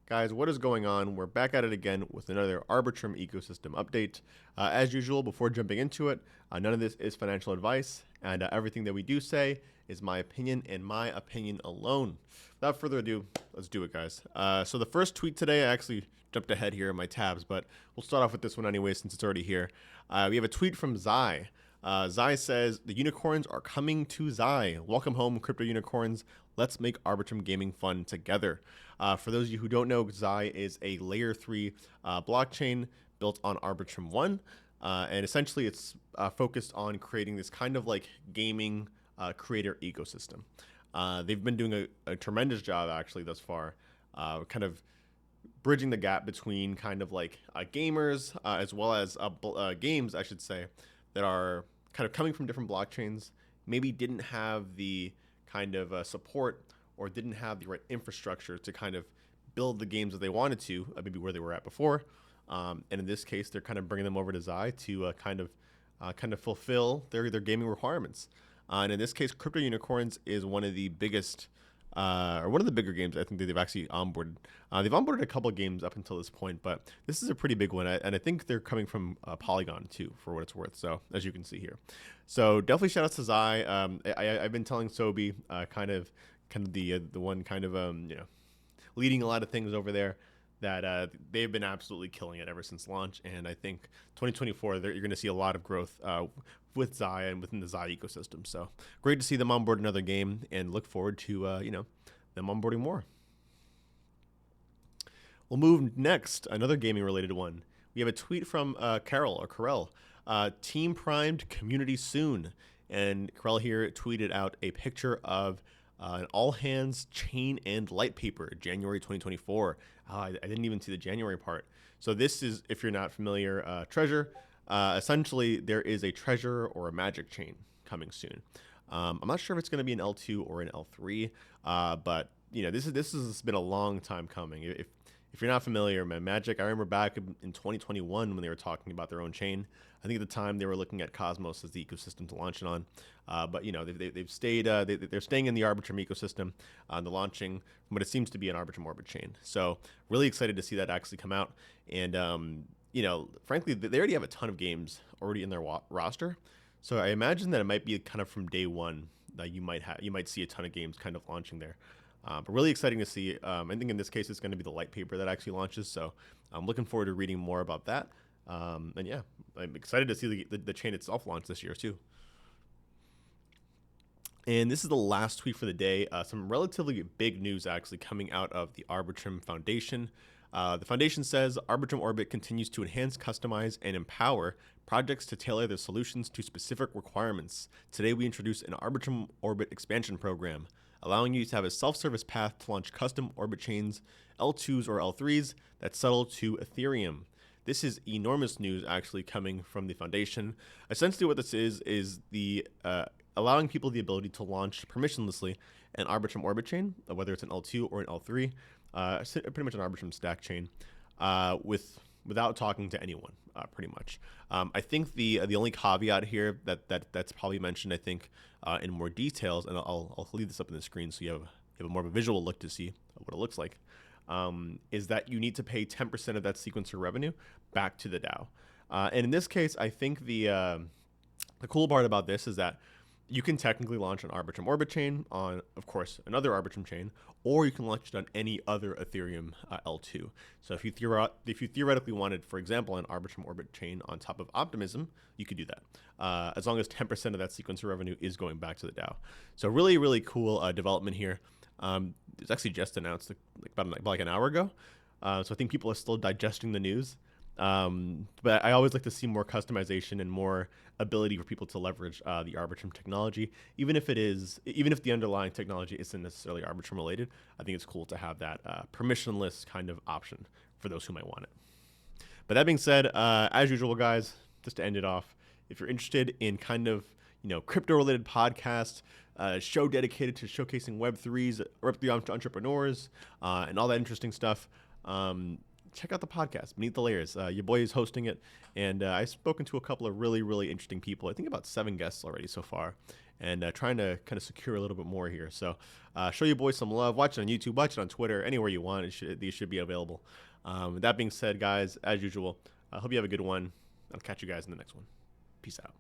Guys, what is going on? We're back at it again with another Arbitrum ecosystem update. As usual, before jumping into it, none of this is financial advice, and everything that we do say is my opinion and my opinion alone. Without further ado, let's do it, guys. So the first tweet today, I actually jumped ahead here in my tabs, but we'll start off with this one anyway since it's already here. We have a tweet from Zai. Zai says, the unicorns are coming to Zai. Welcome home, crypto unicorns. Let's make Arbitrum gaming fun together. For those of you who don't know, Zai is a layer 3 blockchain built on Arbitrum 1. And essentially it's focused on creating this kind of like gaming creator ecosystem. They've been doing a tremendous job actually thus far, kind of bridging the gap between kind of like gamers as well as games, I should say, that are kind of coming from different blockchains, maybe didn't have the kind of support or didn't have the right infrastructure to kind of build the games that they wanted to, maybe where they were at before. And in this case, they're kind of bringing them over to Zai to kind of fulfill their gaming requirements. And in this case, Crypto Unicorns is one of the biggest or one of the bigger games I think that they've actually onboarded. They've onboarded a couple of games up until this point, but this is a pretty big one, and I think they're coming from Polygon too, for what it's worth. So as you can see here, so definitely shout out to Zai. I've been telling Sobi, kind of the one kind of leading a lot of things over there, that they've been absolutely killing it ever since launch, and I think 2024 you're going to see a lot of growth with Zai and within the Zai ecosystem. So great to see them onboard another game, and look forward to them onboarding more. We'll move next, another gaming related one. We have a tweet from Karel. Team primed, community soon. And Karel here tweeted out a picture of an all hands chain and light paper, January 2024. I didn't even see the January part. So this is, if you're not familiar, Treasure. Essentially, there is a Treasure or a Magic chain coming soon. I'm not sure if it's going to be an L2 or an L3, but this has been a long time coming. If you're not familiar, man, Magic, I remember back in 2021 when they were talking about their own chain. I think at the time they were looking at Cosmos as the ecosystem to launch it on. But they've stayed, they're staying in the Arbitrum ecosystem. They're launching what it seems to be an Arbitrum Orbit chain. So really excited to see that actually come out. And frankly, they already have a ton of games already in their roster. So I imagine that it might be kind of from day one that you might see a ton of games kind of launching there. But really exciting to see. I think in this case, it's going to be the light paper that actually launches. So I'm looking forward to reading more about that. And yeah, I'm excited to see the chain itself launch this year too. And this is the last tweet for the day. Some relatively big news actually coming out of the Arbitrum Foundation. The foundation says Arbitrum Orbit continues to enhance, customize, and empower projects to tailor their solutions to specific requirements. Today, we introduce an Arbitrum Orbit expansion program, allowing you to have a self-service path to launch custom Orbit chains, L2s or L3s, that settle to Ethereum. This is enormous news actually coming from the foundation. Essentially what this is the allowing people the ability to launch permissionlessly an Arbitrum Orbit chain, whether it's an L2 or an L3, pretty much an Arbitrum stack chain, without talking to anyone, pretty much. I think the only caveat here that's probably mentioned, I think, in more details, and I'll leave this up on the screen so you have a more of a visual look to see what it looks like, is that you need to pay 10% of that sequencer revenue back to the DAO. And in this case, I think the cool part about this is that you can technically launch an Arbitrum Orbit chain on, of course, another Arbitrum chain, or you can launch it on any other Ethereum L2. So if you theoretically wanted, for example, an Arbitrum Orbit chain on top of Optimism, you could do that, as long as 10% of that sequencer revenue is going back to the DAO. So really, really cool development here. It's actually just announced about an hour ago. So I think people are still digesting the news. But I always like to see more customization and more ability for people to leverage the Arbitrum technology, even if the underlying technology isn't necessarily Arbitrum related. I think it's cool to have that permissionless kind of option for those who might want it. But that being said, as usual, guys, just to end it off, if you're interested in kind of crypto related podcasts, show dedicated to showcasing Web3s, Web3 entrepreneurs, and all that interesting stuff, check out the podcast, Beneath the Layers. Your boy is hosting it, and I've spoken to a couple of really, really interesting people. I think about 7 guests already so far, and trying to kind of secure a little bit more here. So show your boys some love. Watch it on YouTube, watch it on Twitter, anywhere you want. These should be available. With that being said, guys, as usual, I hope you have a good one. I'll catch you guys in the next one. Peace out.